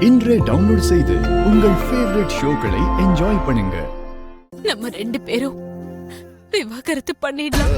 இன்றே டவுன்லோட் செய்து உங்கள் ஃபேவரட் ஷோக்களை என்ஜாய் பண்ணுங்க. நம்ம 2 பேரும் விவாகரத்து பண்ணிடலாம்.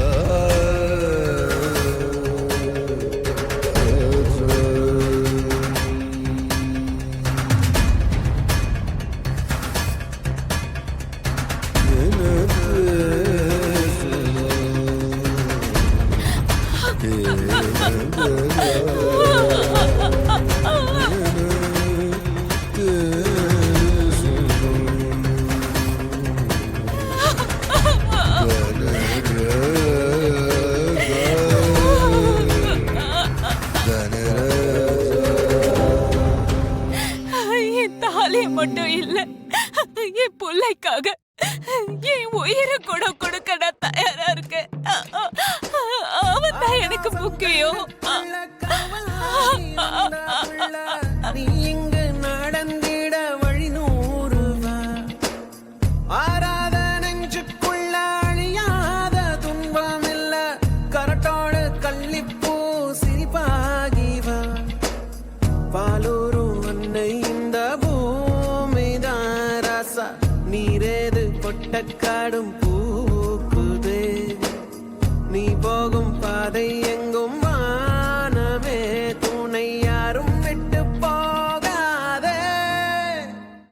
மட்டும் இல்ல, என் பிள்ளைக்காக என் உயிரை கூட கொடுக்க நான் தயாரா இருக்கேன். அவன் தான் எனக்கு முக்கியம். நீ இங்கு நடந்திட வழி நூறுவா, ஆறாத நெஞ்சுக்குள்ள அழியாத துன்பம் இல்ல, கரட்டோடு கள்ளிப்பூ சிரிப்பாகிவா, பாலூரும் அன்னை இந்த நீரேது பொட்டக்காடும் பூக்குதே, நீ போகும் பாதை எங்கும்